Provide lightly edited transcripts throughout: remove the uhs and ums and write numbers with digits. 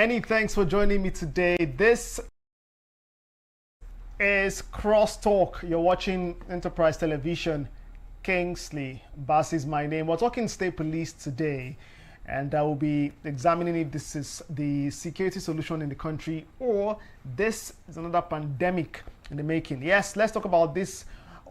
Many thanks for joining me today. This is Crosstalk. You're watching Enterprise Television. Kingsley Bass is my name. We're talking state police today, and I will be examining if this is the security solution in the country or this is another pandemic in the making. Yes, let's talk about this,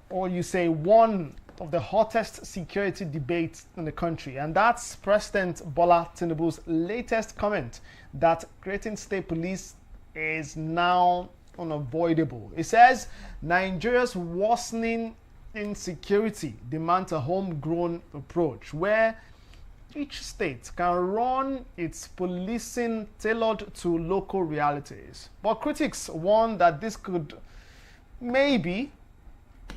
or you say one of the hottest security debates in the country, and that's President Bola Tinubu's latest comment that creating state police is now unavoidable. It says Nigeria's worsening insecurity demands a homegrown approach where each state can run its policing tailored to local realities. But critics warn that this could maybe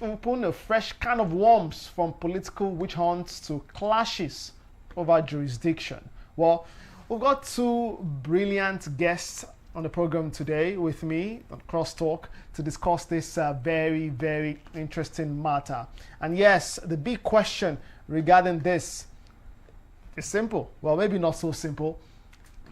open a fresh can of worms, from political witch hunts to clashes over jurisdiction. Well, we've got two brilliant guests on the program today with me on Crosstalk to discuss this very, very interesting matter. And yes, the big question regarding this is simple. Well, maybe not so simple.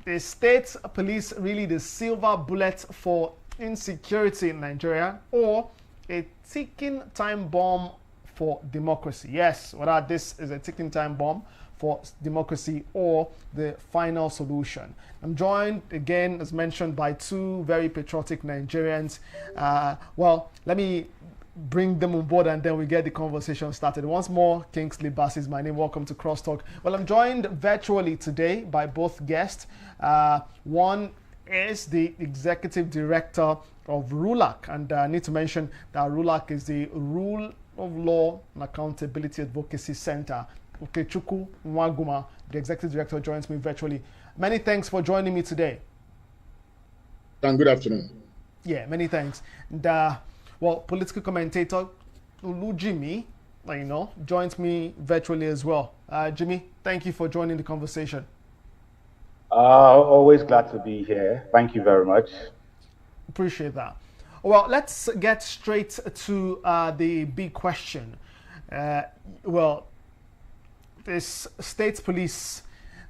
Is state police really the silver bullet for insecurity in Nigeria, or a ticking time bomb for democracy? Yes, whether this is a ticking time bomb for democracy or the final solution. I'm joined again, as mentioned, by two very patriotic Nigerians. Well, let me bring them on board and then we get the conversation started. Once more, Kingsley Bass is my name. Welcome to Crosstalk. Well, I'm joined virtually today by both guests. One is the executive director of RULAC, and I need to mention that RULAC is the Rule of Law and Accountability Advocacy Center. Okechukwu Nwaguma, the executive director, joins me virtually. Many thanks for joining me today. And good afternoon. Yeah, many thanks. And well, political commentator Ulu Jimmy, joins me virtually as well. Jimmy, thank you for joining the conversation. Always glad to be here. Thank you very much. Appreciate that. Well, let's get straight to the big question. Well, this state police,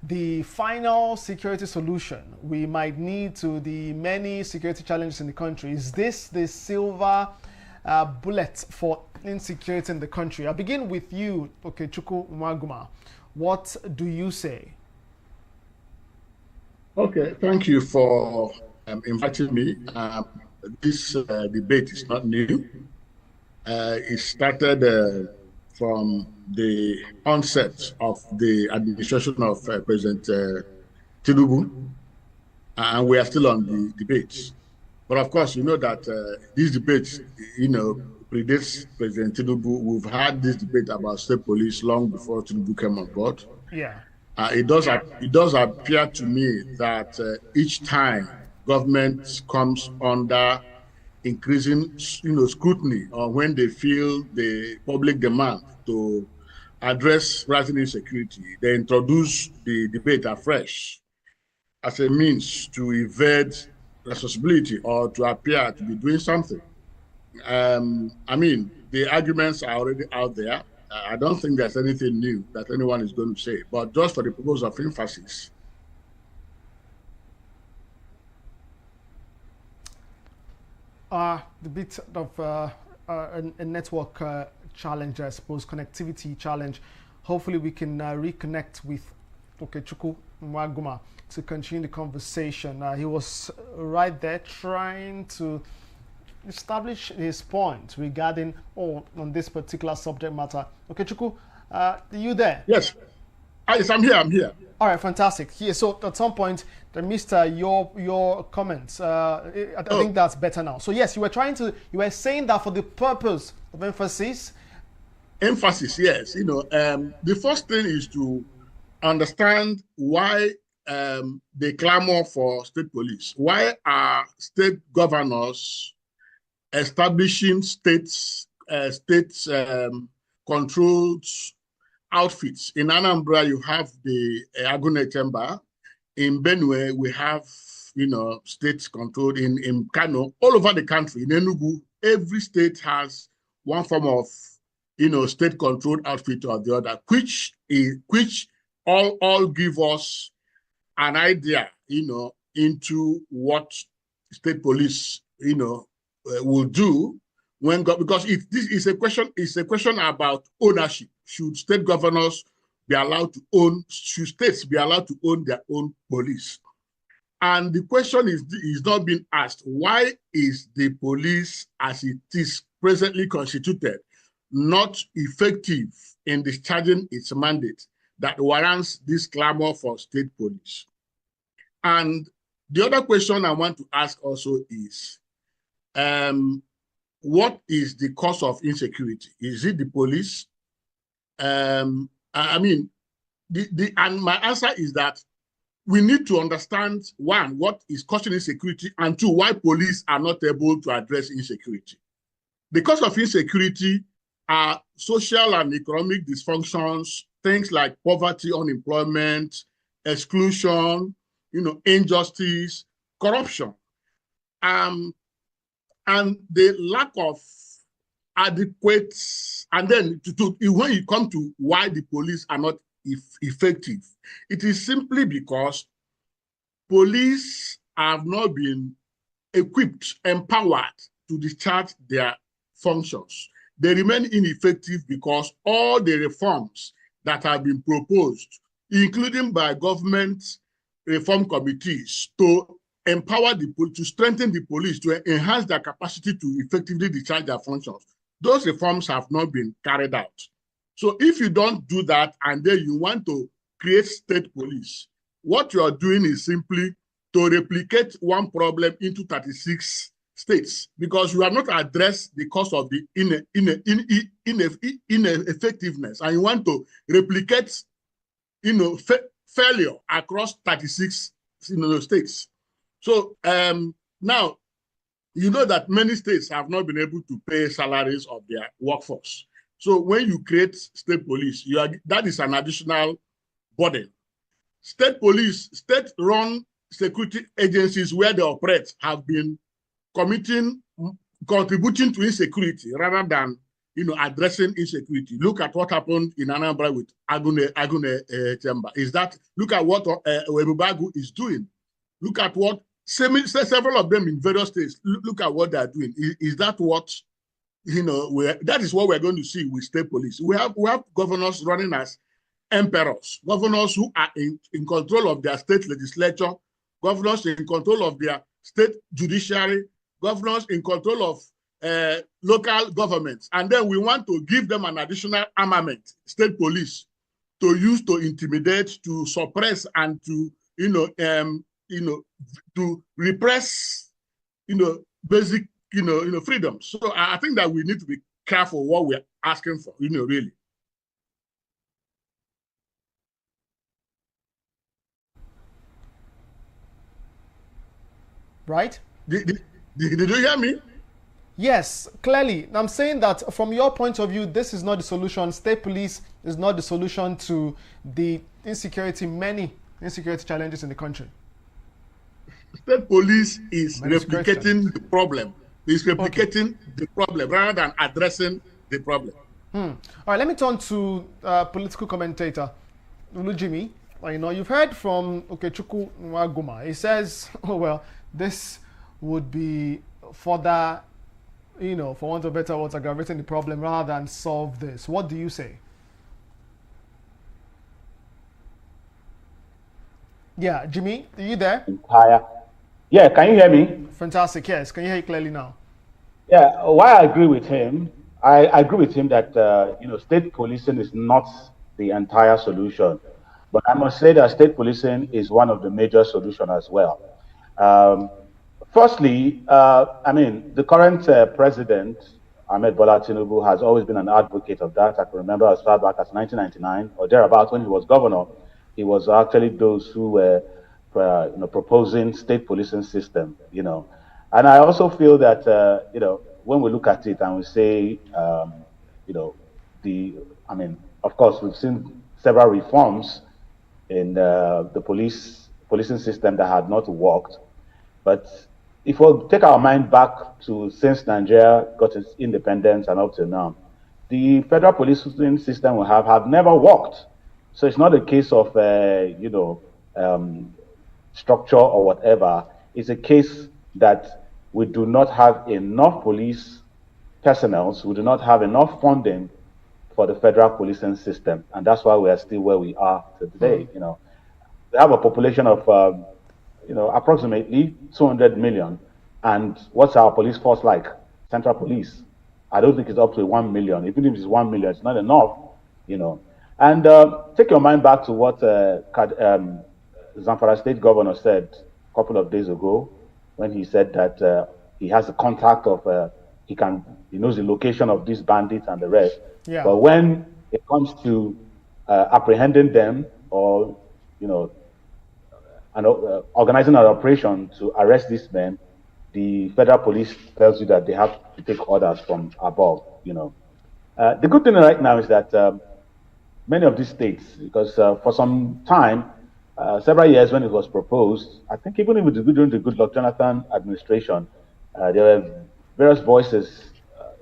the final security solution we might need to the many security challenges in the country. Is this the silver bullet for insecurity in the country? I'll begin with you, Okechukwu Nwaguma. What do you say? Okay, thank you for inviting me. This debate is not new. It started from the onset of the administration of President Tinubu, and we are still on the debates. But of course, you know that these debates, predates President Tinubu. We've had this debate about state police long before Tinubu came on board. Yeah. It does appear to me that each time government comes under increasing, scrutiny, or when they feel the public demand to address rising insecurity, they introduce the debate afresh as a means to evade responsibility or to appear to be doing something. The arguments are already out there. I don't think there's anything new that anyone is going to say, but just for the purpose of emphasis. The bit of a network challenge, I suppose, connectivity challenge. Hopefully we can reconnect with Okechukwu Nwaguma to continue the conversation. He was right there trying to establish his point regarding on this particular subject matter. Okechukwu, are you there? Yes. Yes, I'm here. All right, fantastic. Here, so at some point, I missed your comments. I think that's better now. So yes, you were saying that for the purpose of emphasis. Emphasis, yes. The first thing is to understand why they clamor for state police. Why are state governors establishing states controlled outfits? In Anambra, you have the Agune Chamber. In Benue, we have, states controlled. In Kano, all over the country. In Enugu, every state has one form of, state-controlled outfit or the other, which all give us an idea, into what state police, will do when because this is a question. It's a question about ownership. Should state governors be allowed to own? Should states be allowed to own their own police? And the question is not being asked. Why is the police, as it is presently constituted, not effective in discharging its mandate that warrants this clamor for state police? And the other question I want to ask also is, what is the cause of insecurity? Is it the police? And my answer is that we need to understand, one, what is causing insecurity, and two, why police are not able to address insecurity. The cause of insecurity are social and economic dysfunctions, things like poverty, unemployment, exclusion, injustice, corruption, and the lack of adequate, and then when you come to why the police are not effective, it is simply because police have not been equipped, empowered to discharge their functions. They remain ineffective because all the reforms that have been proposed, including by government reform committees, to empower the police, to strengthen the police, to enhance their capacity to effectively discharge their functions, those reforms have not been carried out. So if you don't do that and then you want to create state police, what you are doing is simply to replicate one problem into 36 states, because you have not addressed the cause of the ineffectiveness, and you want to replicate, failure across 36, states. So now, that many states have not been able to pay salaries of their workforce. So when you create state police, that is an additional burden. State police, state-run security agencies where they operate have been contributing to insecurity rather than, addressing insecurity. Look at what happened in Anambra with Agune Chamber. Look at what Webubagu is doing. Look at what several of them in various states. Look at what they are doing. Is that what? That is what we're going to see with state police. We have governors running as emperors, governors who are in control of their state legislature, governors in control of their state judiciary, governors in control of local governments. And then we want to give them an additional armament, state police, to use to intimidate, to suppress, and to, to repress, basic freedom. So I think that we need to be careful what we're asking for, really. Right? Did you hear me? Yes, clearly. I'm saying that from your point of view, this is not the solution. State police is not the solution to the many insecurity challenges in the country. State police is replicating the problem. It's replicating the problem rather than addressing the problem. All right, let me turn to political commentator Ulu Jimmy. You've heard from Okechukwu Nwaguma. He says, this would be further, for want of better words, aggravating the problem rather than solve this. What do you say? Yeah, Jimmy, are you there? Yeah, can you hear me? Fantastic, yes. Can you hear it clearly now? Yeah, why I agree with him, I agree with him that, state policing is not the entire solution. But I must say that state policing is one of the major solutions as well. Firstly, the current president, Ahmed Bola Tinubu, has always been an advocate of that. I can remember as far back as 1999 or thereabouts when he was governor, he was actually those who were proposing state policing system, And I also feel that, when we look at it and we say, of course, we've seen several reforms in the policing system that had not worked. But if we take our mind back to since Nigeria got its independence and up to now, the federal policing system we have never worked. So it's not a case of, structure or whatever. It's a case that we do not have enough police personnel, we do not have enough funding for the federal policing system, and that's why we are still where we are today. We have a population of approximately 200 million, and what's our police force like? Central Police, I don't think it's up to 1 million. Even if it's 1 million, it's not enough. And take your mind back to what Zamfara State Governor said a couple of days ago, when he said that he has a contact of he knows the location of these bandits and the rest. Yeah. But when it comes to apprehending them, or organizing an operation to arrest these men, the federal police tells you that they have to take orders from above. The good thing right now is that many of these states, because for some time, several years when it was proposed, I think even during the Goodluck Jonathan administration, there were various voices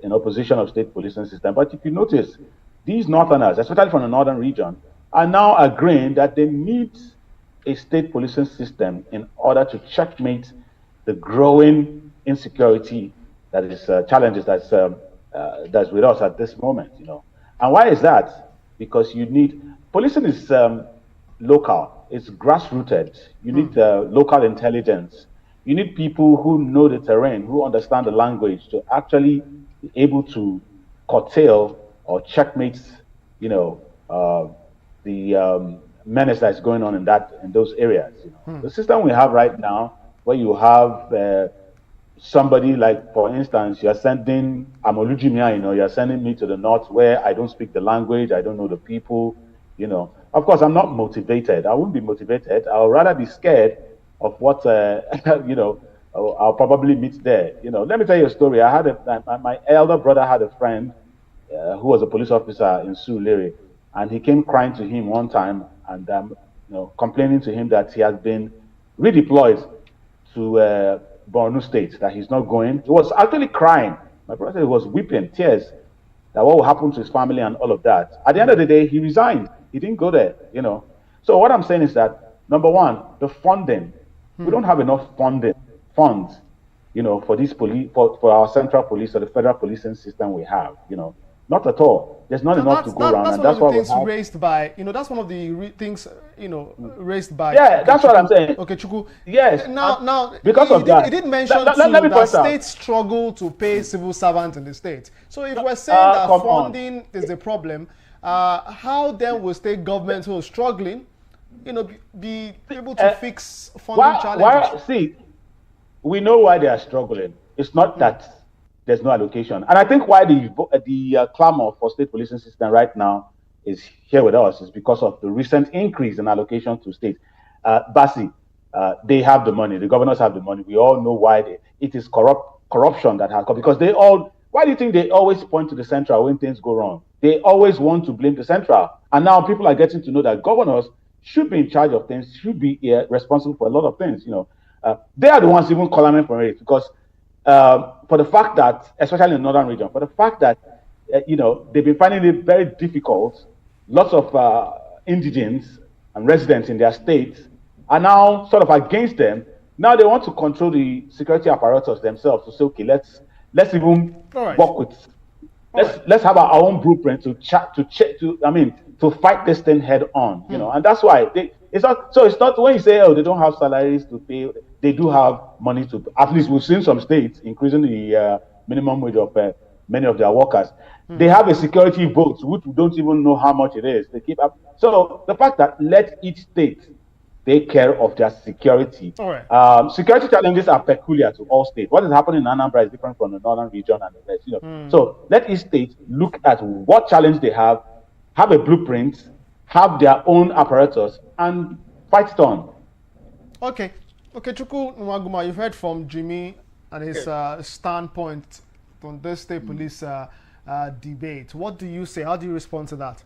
in opposition of state policing system. But if you notice, these northerners, especially from the northern region, are now agreeing that they need a state policing system in order to checkmate the growing insecurity that is challenges that's with us at this moment. And why is that? Because policing is local, it's grassrooted. You need local intelligence. You need people who know the terrain, who understand the language, to actually be able to curtail or checkmate, the menace that's going on in those areas. The system we have right now, where you have somebody like, for instance, you're sending Amolujimia, you're sending me to the north where I don't speak the language, I don't know the people, Of course, I'm not motivated. I wouldn't be motivated. I would rather be scared of what, I'll probably meet there. Let me tell you a story. My elder brother had a friend who was a police officer in Surulere, and he came crying to him one time and, complaining to him that he has been redeployed to Borno State, that he's not going. He was actually crying. My brother was weeping, tears, that what will happen to his family and all of that. At the end of the day, he resigned. He didn't go there, So what I'm saying is that, number one, the funding. We don't have enough funds, for these for our central police or the federal policing system we have, Not at all. There's not enough to go around, and that's what things raised by, that's one of the things, raised by. Yeah, that's what I'm saying. Okay, Chukwu. Yes. Now, because of that, he did mention that states struggle to pay civil servants in the state. So if we're saying that funding is the problem, how then will state governments who are struggling, be able to fix funding challenges? See, we know why they are struggling. It's not that there's no allocation. And I think why the clamor for state policing system right now is here with us is because of the recent increase in allocation to states. Basi, they have the money. The governors have the money. We all know why it is corruption that has come. Because why do you think they always point to the central when things go wrong? They always want to blame the central. And now people are getting to know that governors should be in charge of things, should be responsible for a lot of things. They are the ones even calling for it, because for the fact that, especially in the northern region, for the fact that they've been finding it very difficult. Lots of indigents and residents in their states are now sort of against them. Now they want to control the security apparatus themselves to say, okay, let's even work with. Let's have our own blueprint to fight this thing head on, and that's why it's not when you say, they don't have salaries to pay, they do have money to, at least we've seen some states increasing the minimum wage of many of their workers. They have a security vote, which we don't even know how much it is. They keep up. So the fact that let each state take care of their security. Security challenges are peculiar to all states. What is happening in Anambra is different from the northern region and the rest. So let each state look at what challenge they have a blueprint, have their own apparatus, and fight it on. Okay, Chukwu Nwaguma, you've heard from Jimmy and his standpoint on this state police debate. What do you say? How do you respond to that?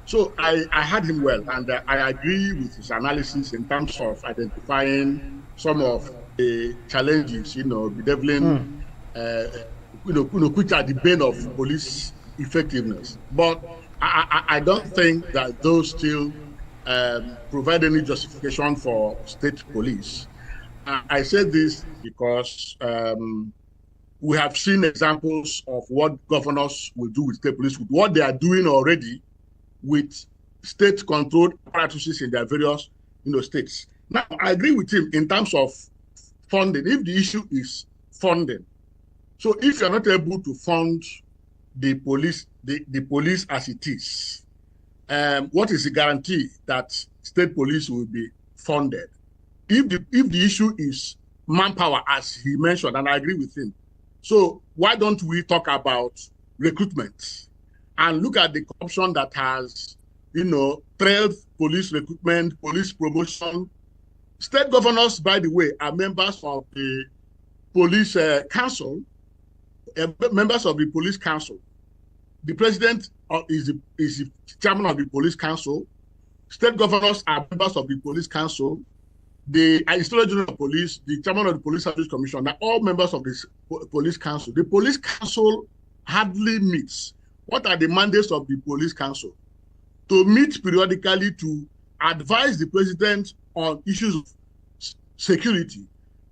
So I heard him well, and I agree with his analysis in terms of identifying some of the challenges, bedeviling, which are the bane of police effectiveness. But I don't think that those still provide any justification for state police. I say this because we have seen examples of what governors will do with state police, with what they are doing already with state-controlled apparatuses in their various, states. Now, I agree with him in terms of funding. If the issue is funding, so if you're not able to fund the police, the police as it is, what is the guarantee that state police will be funded? If the issue is manpower, as he mentioned, and I agree with him, so why don't we talk about recruitment and look at the corruption that has, trailed police recruitment, police promotion? State governors, by the way, are members of the police council, members of the police council. The president is the chairman of the police council. State governors are members of the police council. The Inspector General of Police, the chairman of the Police Service Commission, are all members of the police council. The police council hardly meets. What are the mandates of the police council? To meet periodically to advise the president on issues of security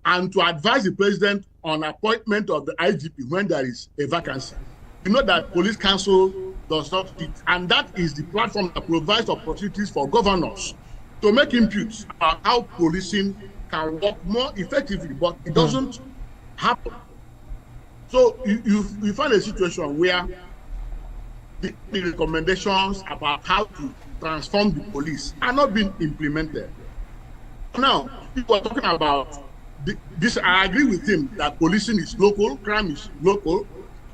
and to advise the president on appointment of the IGP when there is a vacancy. You know that police council does not fit, and that is the platform that provides opportunities for governors to make inputs about how policing can work more effectively, but it doesn't happen. So you find a situation where the recommendations about how to transform the police are not being implemented. Now, people are talking about this. I agree with him that policing is local, crime is local,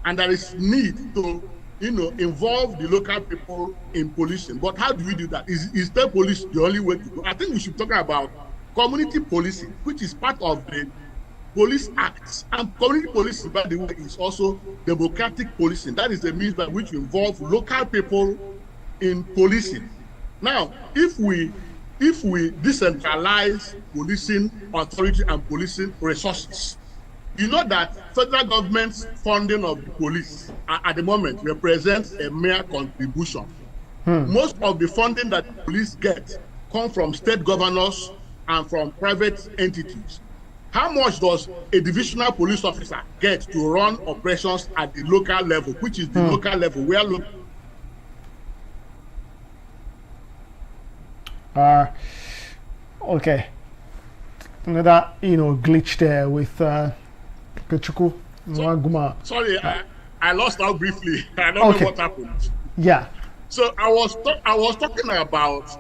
and there is need to, involve the local people in policing. But how do we do that? Is the police the only way to go? I think we should talk about community policing, which is part of the Police Act. And community policing, by the way, is also democratic policing. That is the means by which we involve local people in policing. Now, if we decentralize policing authority and policing resources, you know that federal government's funding of the police at the moment represents a mere contribution. Most of the funding that the police get come from state governors and from private entities. How much does a divisional police officer get to run operations at the local level, which is the local level where okay. Another, glitch there with Kechuku. Sorry, I lost out briefly. I don't know what happened. Yeah. So I was talking about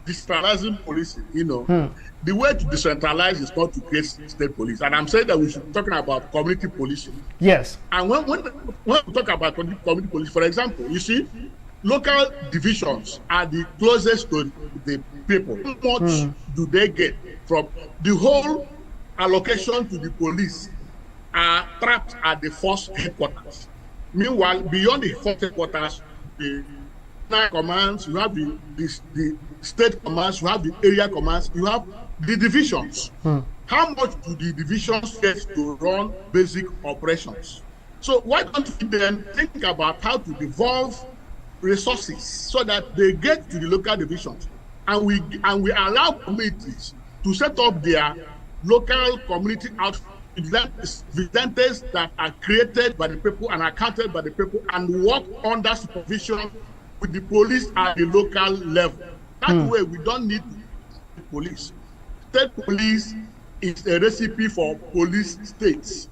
decentralizing policing. The way to decentralize is not to create state police, and I'm saying that we should be talking about community policing. Yes. And when we talk about community police, for example, you see, local divisions are the closest to the people. How much do they get from the whole allocation to the police are trapped at the force headquarters? Meanwhile, beyond the force headquarters, the commands, you have the state commands, you have the area commands, you have the divisions. How much do the divisions get to run basic operations? So why don't we then think about how to devolve resources so that they get to the local divisions, and we allow communities to set up their local community vigilantes that are created by the people and accounted by the people and work under supervision with the police at the local level. That way, we don't need police. State police is a recipe for police states.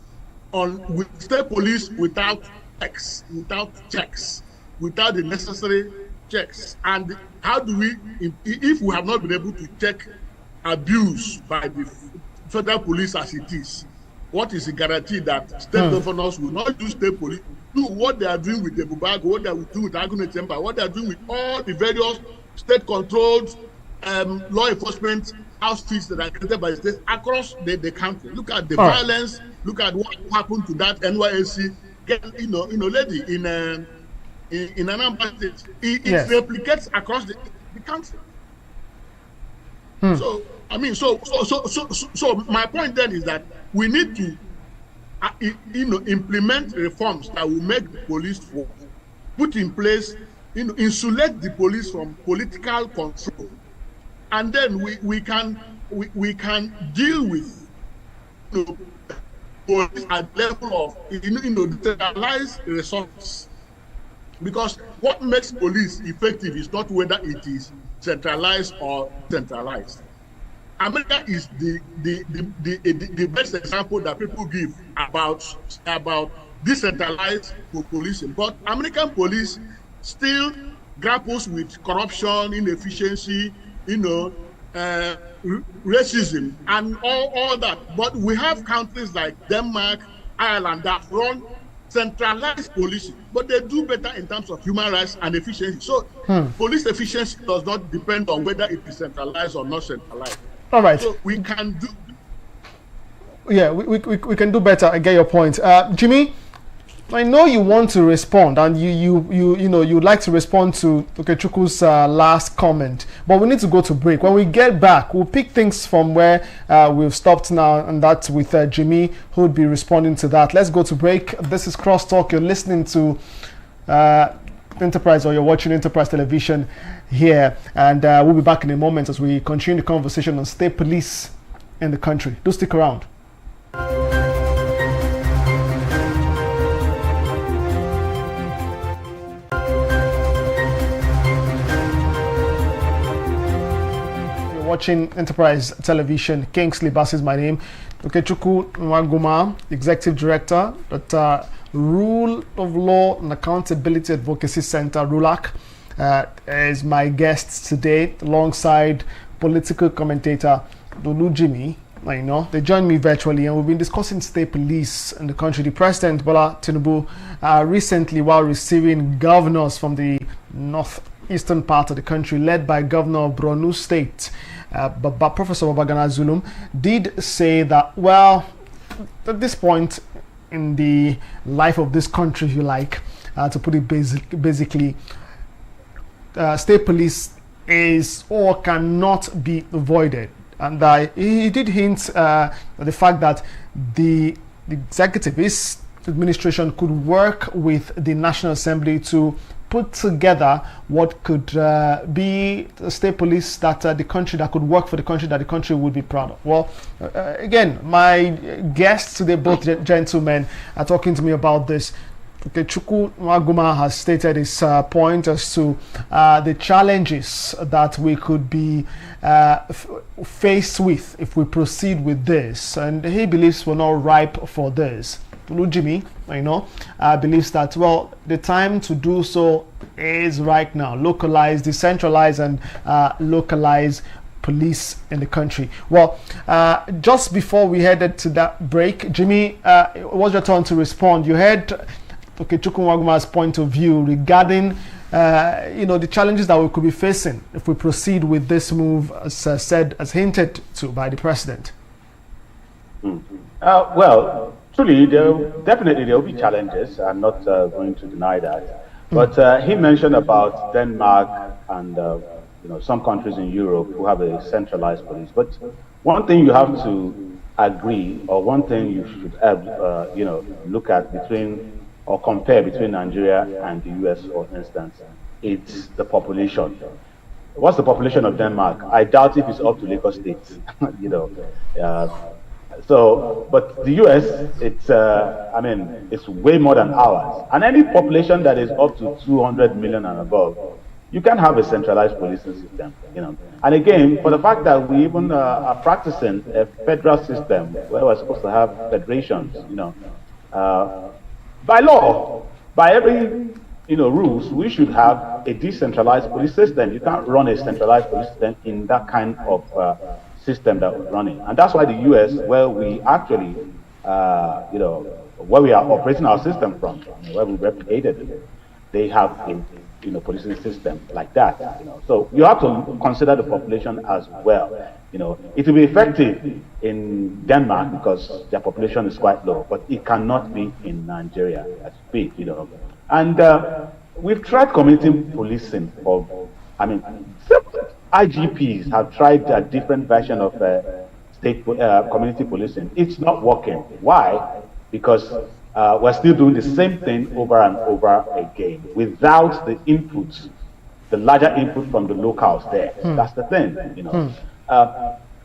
With state police without checks, without the necessary checks. And how do we, if we have not been able to check abuse by the federal police as it is, what is the guarantee that state governors will not use state police, do what they are doing with the Bubago, what they are doing with Agune Temper, what they are doing with all the various state-controlled law enforcement outfits that are created by the states across the country? Look at the violence. Look at what happened to that NYSC lady in Anambra State. It replicates across the country. So I mean, so my point then is that we need to implement reforms that will make the police work, put in place insulate the police from political control, and then we can deal with police at level of decentralized resources. Because what makes police effective is not whether it is centralized or centralized. America is the best example that people give about decentralized policing. But American police still grapples with corruption, inefficiency, racism, and all that. But we have countries like Denmark, Ireland that run centralized policing, but they do better in terms of human rights and efficiency. So police efficiency does not depend on whether it is centralized or not centralized. All right. So we can do. Yeah, we can do better. I get your point, Jimmy. I know you want to respond, and you'd like to respond to Okechukwu's last comment, but we need to go to break. When we get back, we'll pick things from where we've stopped now, and that's with Jimmy, who would be responding to that. Let's go to break. This is Crosstalk. You're listening to Enterprise, or you're watching Enterprise Television here, and we'll be back in a moment as we continue the conversation on state police in the country. Do stick around. Watching Enterprise Television. Kingsley Bass is my name. Okechukwu Nwaguma, Executive Director at Rule of Law and Accountability Advocacy Center, RULAC, is my guest today, alongside political commentator Dolu Jimmy. They joined me virtually, and we've been discussing state police in the country. The President, Bola Tinubu, recently, while receiving governors from the northeastern part of the country, led by Governor of Borno State, but Professor Babagana Zulum, did say that, well, at this point in the life of this country, if you like, to put it basically, state police is or cannot be avoided. And he did hint at the fact that the executive, his administration, could work with the National Assembly to put together what could be the state police that could work for the country, that the country would be proud of. Well, again, my guests today, both gentlemen, are talking to me about this. Okechukwu Nwaguma has stated his point as to the challenges that we could be faced with if we proceed with this, and he believes we're not ripe for this. Jimmy, believes that, well, the time to do so is right now. Localize, decentralize, and localize police in the country. Well, just before we headed to that break, Jimmy, it was your turn to respond. You heard Okechukwu Nwaguma's point of view regarding the challenges that we could be facing if we proceed with this move, as hinted to by the president. Well, truly, there will be challenges. I'm not going to deny that. But he mentioned about Denmark and some countries in Europe who have a centralized police. But one thing you have to agree, or one thing you should look at between or compare between Nigeria and the US, for instance, it's the population. What's the population of Denmark? I doubt if it's up to Lagos State. But the US, it's way more than ours. And any population that is up to 200 million and above, you can have a centralized policing system, And again, for the fact that we even are practicing a federal system where we're supposed to have federations, by law, by every rules, we should have a decentralized police system. You can't run a centralized police system in that kind of system that we're running. And that's why the US, where we actually, where we are operating our system from, where we replicated it, they have a policing system like that. So you have to consider the population as well. It will be effective in Denmark because their population is quite low, but it cannot be in Nigeria as big. And we've tried community policing IGPs have tried a different version of state community policing. It's not working. Why? Because we're still doing the same thing over and over again without the inputs, the larger input from the locals there. That's the thing,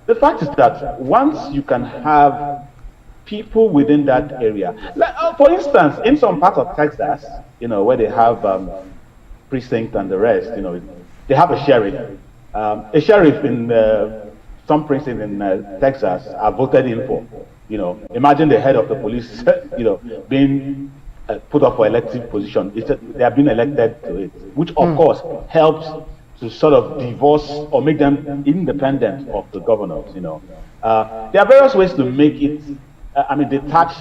the fact is that once you can have people within that area, like, for instance, in some parts of Texas, where they have precinct and the rest, they have a sheriff. A sheriff in some precinct in Texas are voted in for. Imagine the head of the police, being put up for elective position. They have been elected to it, which of course helps to sort of divorce or make them independent of the governors. There are various ways to make it. Detach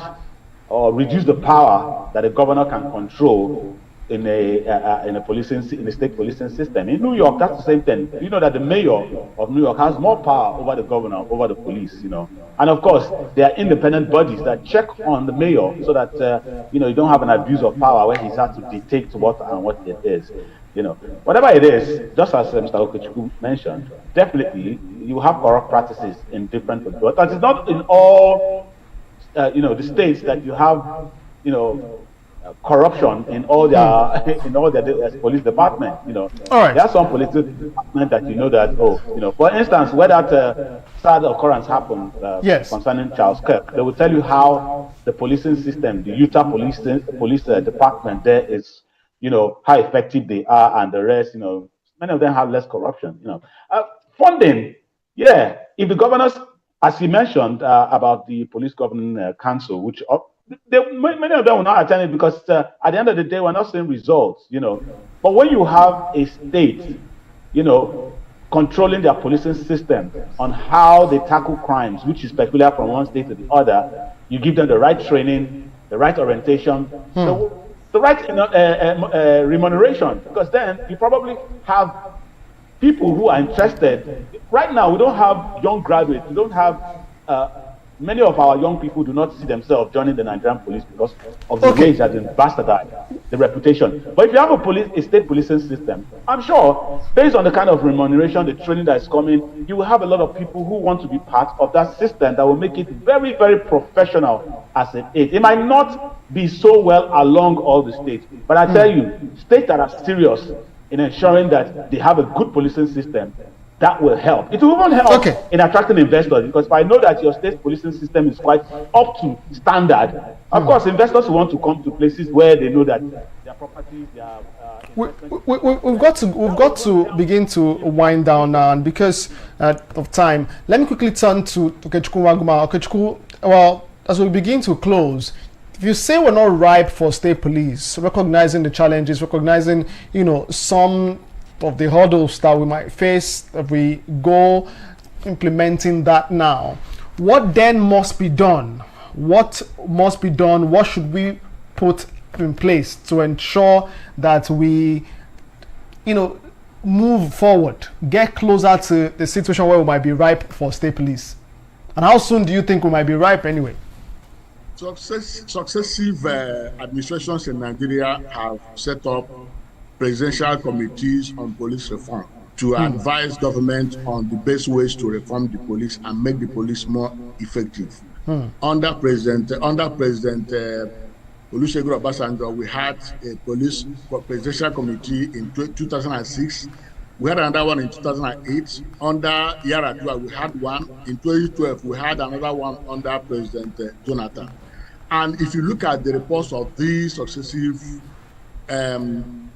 or reduce the power that a governor can control in a state policing system. In New York, that's the same thing. You know that the mayor of New York has more power over the governor, over the police. And of course, there are independent bodies that check on the mayor so that you don't have an abuse of power where he's had to dictate what it is. Whatever it is, just as Mr. Okechukwu mentioned, definitely you have corrupt practices in different places. But it's not in all the states that you have corruption in all their police department. All right. There are some police department that for instance, where that sad occurrence happened concerning Charles Kirk, they will tell you how the policing system, the Utah police department there is, how effective they are, and the rest. Many of them have less corruption. Funding, if the governors, as you mentioned about the police governing council, which many of them will not attend it because at the end of the day, we're not seeing results. But when you have a state, controlling their policing system on how they tackle crimes, which is peculiar from one state to the other, you give them the right training, the right orientation, the right remuneration, because then you probably have people who are interested. Right now, we don't have young graduates. We don't have many of our young people do not see themselves joining the Nigerian police because of the way it has been bastardized, the reputation. But if you have a state policing system, I'm sure, based on the kind of remuneration, the training that is coming, you will have a lot of people who want to be part of that system that will make it very, very professional as it is. It might not be so well along all the states, but I tell you, states that are serious in ensuring that they have a good policing system, that will help. It will even help in attracting investors, because if I know that your state policing system is quite up to standard, of course, investors want to come to places where they know that their properties, their we've got to begin to wind down now, and because of time, let me quickly turn to Okechukwu Waguma. Okechukwu, well, as we begin to close, if you say we're not ripe for state police, recognizing the challenges, recognizing some of the hurdles that we might face if we go implementing that now, what then must be done? What must be done? What should we put in place to ensure that we move forward, get closer to the situation where we might be ripe for state police? And how soon do you think we might be ripe anyway? Successive administrations in Nigeria have set up presidential committees on police reform to advise government on the best ways to reform the police and make the police more effective. Under President Olusegun Obasanjo, we had a police presidential committee in 2006. We had another one in 2008. Under Yaradua, we had one. In 2012, we had another one under President Jonathan. And if you look at the reports of these successive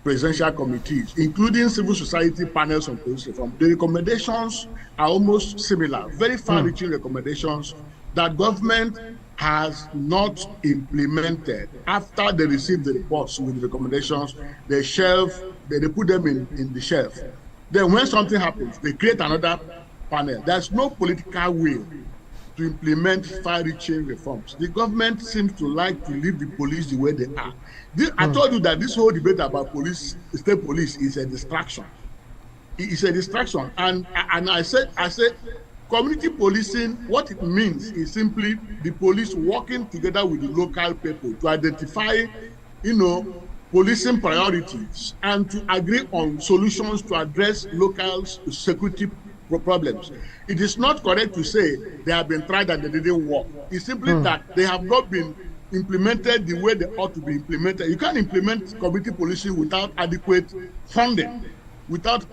presidential committees, including civil society panels on police reform, the recommendations are almost similar, very far-reaching recommendations that government has not implemented. After they receive the reports with the recommendations, they put them in the shelf. Then when something happens, they create another panel. There's no political will to implement far-reaching reforms. The government seems to like to leave the police the way they are. I told you that this whole debate about state police is a distraction. It's a distraction. And I said, community policing, what it means is simply the police working together with the local people to identify, policing priorities and to agree on solutions to address local security problems. It is not correct to say they have been tried and they didn't work. It's simply that they have not been implemented the way they ought to be implemented. You can't implement community policing without adequate funding, without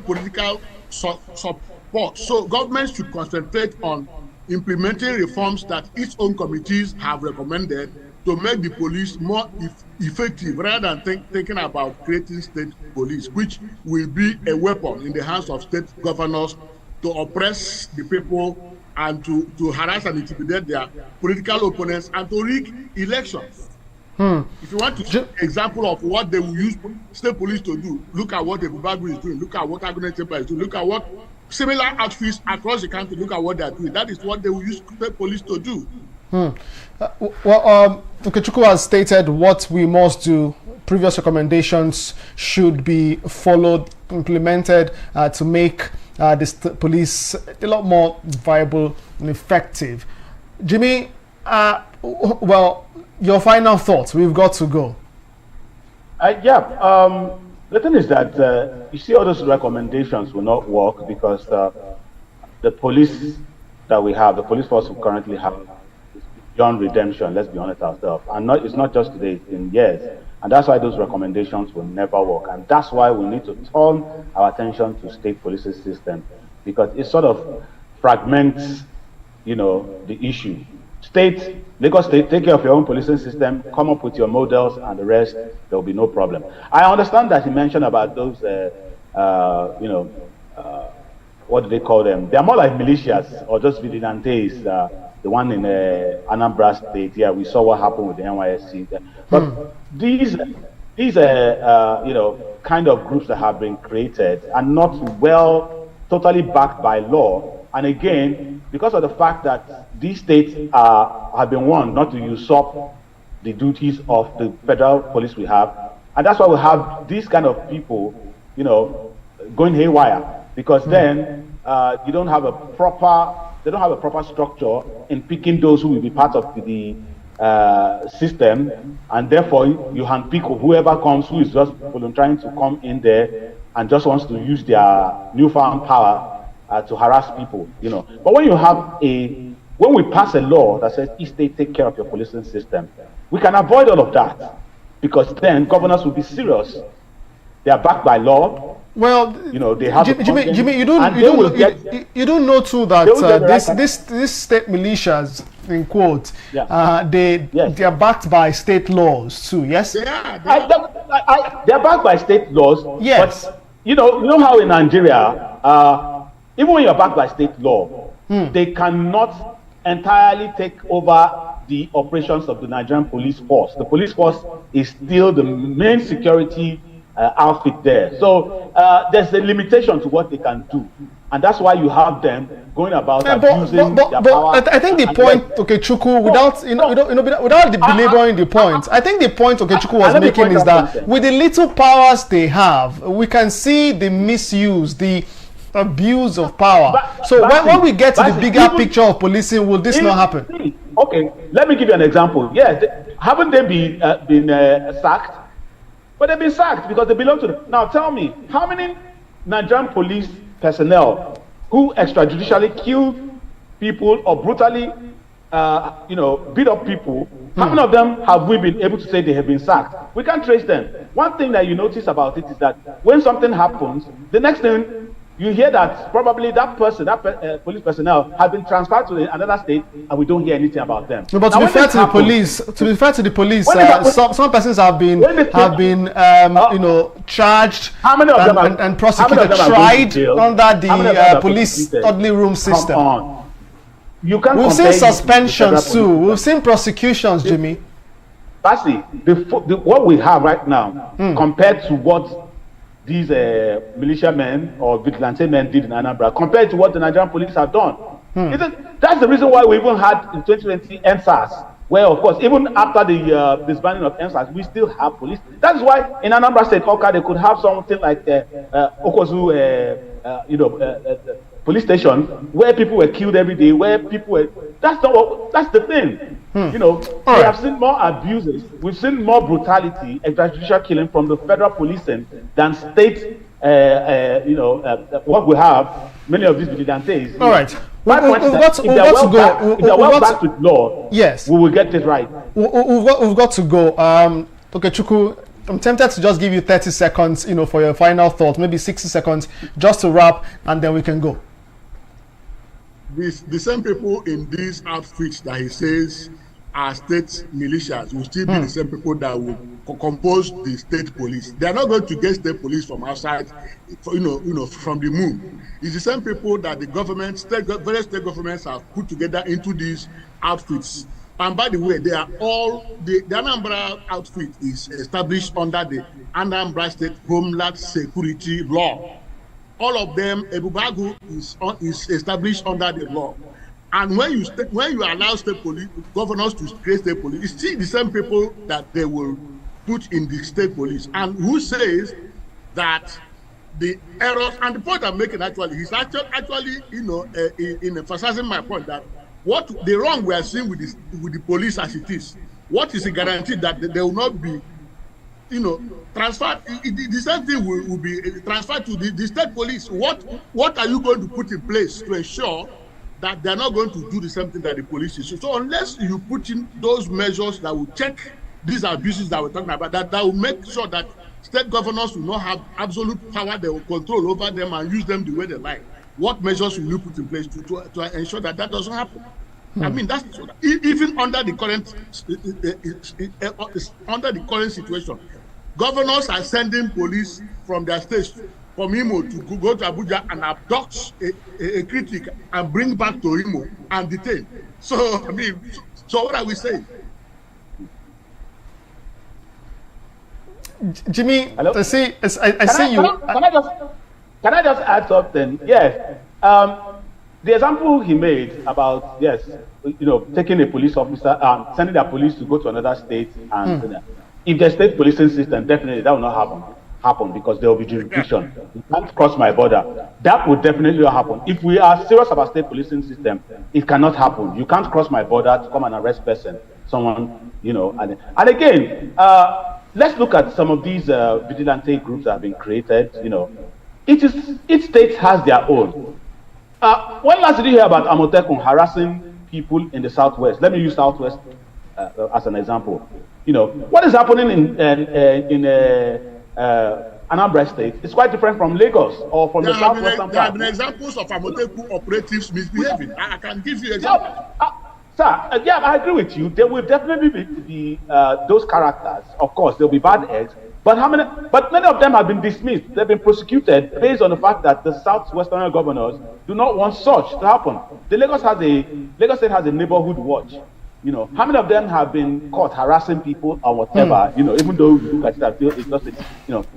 political support. So government should concentrate on implementing reforms that its own committees have recommended to make the police more effective, rather than thinking about creating state police, which will be a weapon in the hands of state governors to oppress the people and to harass and intimidate their political opponents and to rig elections. If you want to see an example of what they will use state police to do, look at what the Bubagu is doing, look at what Agnes Temple is doing, look at what similar outfits across the country, look at what they are doing. That is what they will use state police to do. Okechukwu has stated what we must do. Previous recommendations should be followed, implemented to make the police a lot more viable and effective. Jimmy, well, your final thoughts. We've got to go. The thing is that you see all those recommendations will not work because the police that we have, the police force we currently have, is beyond redemption. Let's be honest ourselves. And it's not just today; it's been years. And that's why those recommendations will never work. And that's why we need to turn our attention to state policing system, because it sort of fragments, the issue. Lagos State, take care of your own policing system, come up with your models, and the rest, there will be no problem. I understand that he mentioned about those, what do they call them? They are more like militias or just vigilantes. The one in Anambra State, we saw what happened with the NYSC. But these kind of groups that have been created are not totally backed by law. And again, because of the fact that these states have been warned not to usurp the duties of the federal police we have, and that's why we have these kind of people, going haywire. Because then they don't have a proper structure in picking those who will be part of the system, and therefore you handpick whoever comes who is just volunteering to come in there and just wants to use their newfound power to harass people, But when we pass a law that says each state take care of your policing system, we can avoid all of that, because then governors will be serious. They are backed by law. Well, they have Jimmy, you don't know too that this state militias, in quote, they are backed by state laws too. Yes. Yeah, they are backed by state laws. Yes. But you know how in Nigeria, even when you're backed by state law, they cannot entirely take over the operations of the Nigerian police force. The police force is still the main security outfit there. So there's a limitation to what they can do. And that's why you have them going about abusing their power. I think the point, Okechukwu, without belaboring the point, I think the point Okechukwu was making is that with the little powers they have, we can see the misuse, the abuse of power. When we get to the bigger picture of policing, will this not happen? Okay, let me give you an example. Yes, haven't they been sacked? But they've been sacked because they belong to them. Now tell me, how many Nigerian police personnel who extrajudicially killed people or brutally beat up people, how many of them have we been able to say they have been sacked? We can't trace them. One thing that you notice about it is that when something happens, the next thing you hear that probably that person, police personnel, have been transferred to another state, and we don't hear anything about them. No, but to be fair to the police, some persons have been charged and prosecuted, tried under the police orderly room system. We've seen suspensions too. We've seen prosecutions, Jimmy. Basi, what we have right now, compared to what these militiamen or vigilante men did in Anambra, compared to what the Nigerian police have done. That's the reason why we even had in 2020 NSAS, where of course, even after the disbanding of NSAS, we still have police. That's why in Anambra State, they could have something like Okozu, police station, where people were killed every day, where people were. That's the thing. We have seen more abuses, we've seen more brutality, extrajudicial killing from the federal policing than state. What we have many of these vigilantes. All right. My point is that if they're well backed with law, yes, we will get it right. We've got to go. Okay, Chukwu, I'm tempted to just give you 30 seconds, for your final thought, maybe 60 seconds, just to wrap, and then we can go. The same people in these outfits that he says are state militias will still be the same people that will compose the state police. They are not going to get state police from outside, from the moon. It's the same people that the government, various state governments have put together into these outfits. And by the way, they are all the Anambra outfit is established under the Anambra State Homeland Security law. All of them, Ebubagu is established under the law. And when you allow state police governors to create state police, it's still the same people that they will put in the state police. And who says that the errors, and the point I'm making actually is actually in emphasizing my point that what the wrong we are seeing with the police as it is, what is a guarantee that they will not be transferred? The same thing will be transferred to the state police. What are you going to put in place to ensure that they're not going to do the same thing that the police is? So unless you put in those measures that will check these abuses that we're talking about, that will make sure that state governors will not have absolute power, they will control over them and use them the way they like. What measures will you put in place to ensure that doesn't happen? I mean, that's even under the current situation. Governors are sending police from their states, from Imo, to go to Abuja and abduct a critic and bring back to Imo and detain. So, I mean, so what are we saying? Jimmy, hello? I see you. Can I just add something? Yes. The example he made about, taking a police officer, sending the police to go to another state, and if the state policing system, definitely that will not happen because there will be jurisdiction. You can't cross my border. That would definitely not happen. If we are serious about state policing system, it cannot happen. You can't cross my border to come and arrest someone, and again, let's look at some of these vigilante groups that have been created. Each state has their own. When last did you hear about Amotekun harassing people in the Southwest? Let me use Southwest as an example. What is happening in Anambra State is quite different from Lagos or from the Southwestern part. There have been examples of Amotekun operatives misbehaving. I can give you examples. Sir, I agree with you. There will definitely be those characters. Of course, there will be bad eggs. But many of them have been dismissed. They've been prosecuted based on the fact that the Southwestern governors do not want such to happen. Lagos State has a neighborhood watch. How many of them have been caught harassing people or whatever? Even though we look at it, I feel it's just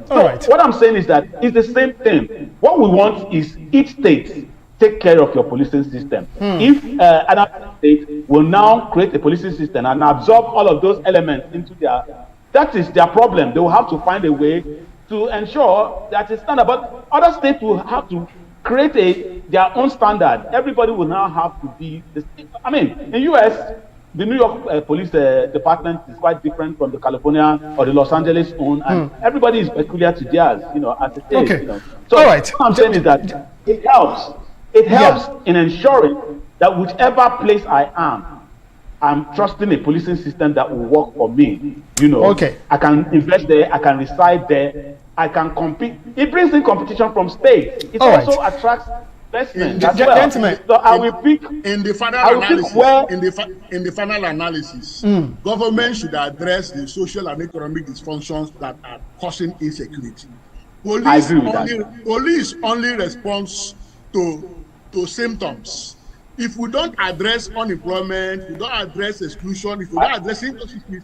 All right. What I'm saying is that it's the same thing. What we want is each state take care of your policing system. If another state will now create a policing system and absorb all of those elements into that is their problem. They will have to find a way to ensure that it's standard. But other states will have to create their own standard. Everybody will now have to be. In US, the New York Police Department is quite different from the California or the Los Angeles own, and everybody is peculiar to theirs. As a state. Okay. So all right. What I'm saying is that it helps. It helps in ensuring that whichever place I am, I'm trusting a policing system that will work for me. Okay. I can invest there, I can reside there, I can compete. It brings in competition from states. It also attracts investment as well. Gentlemen, so I will pick in the final analysis, government should address the social and economic dysfunctions that are causing insecurity. Police only responds to symptoms. If we don't address unemployment, we don't address exclusion, if we don't address injustice,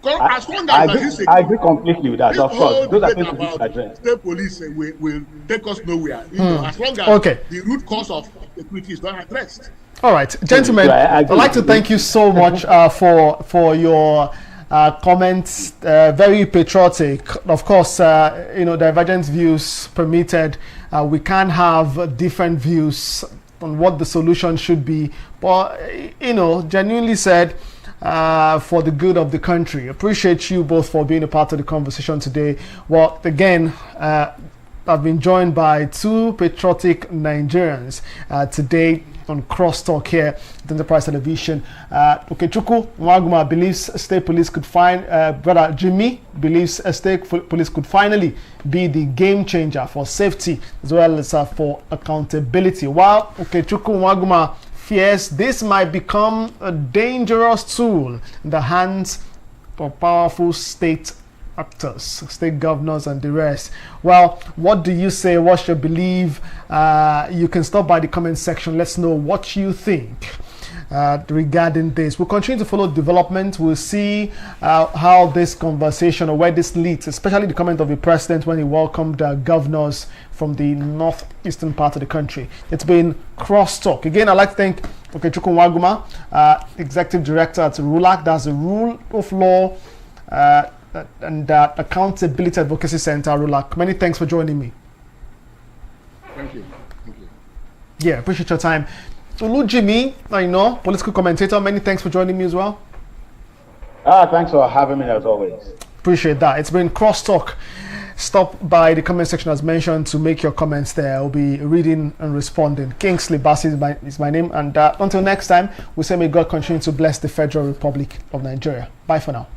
as long as I agree completely with that. Of course, those are things we need to address. State police will take us nowhere. As long as the root cause of security is not addressed. All right, gentlemen, I'd like to thank you so much for your comments. Very patriotic. Of course, divergent views permitted. We can have different views on what the solution should be, but genuinely said, for the good of the country. Appreciate you both for being a part of the conversation today. Well, again, I've been joined by two patriotic Nigerians today on Crosstalk here at Enterprise Television. Okechukwu Nwaguma believes state police could brother Jimmy believes state police could finally be the game changer for safety as well as for accountability, while Okechukwu Nwaguma fears this might become a dangerous tool in the hands of powerful state actors, state governors and the rest. Well, what do you say? What's your belief? You can stop by the comment section. Let's know what you think regarding this. We'll continue to follow development. We'll see how this conversation or where this leads, especially the comment of the president when he welcomed governors from the northeastern part of the country. It's been Crosstalk. Again, I'd like to thank Okechukwu Nwaguma, Executive Director at RULAC, that's the Rule of Law and Accountability Advocacy Center, RULAC. Many thanks for joining me. Thank you. Yeah, appreciate your time. Olu Jimmy, political commentator, many thanks for joining me as well. Thanks for having me as always. Appreciate that. It's been Crosstalk. Stop by the comment section as mentioned to make your comments there. I'll be reading and responding. Kingsley Bassi is my name. And until next time, we say may God continue to bless the Federal Republic of Nigeria. Bye for now.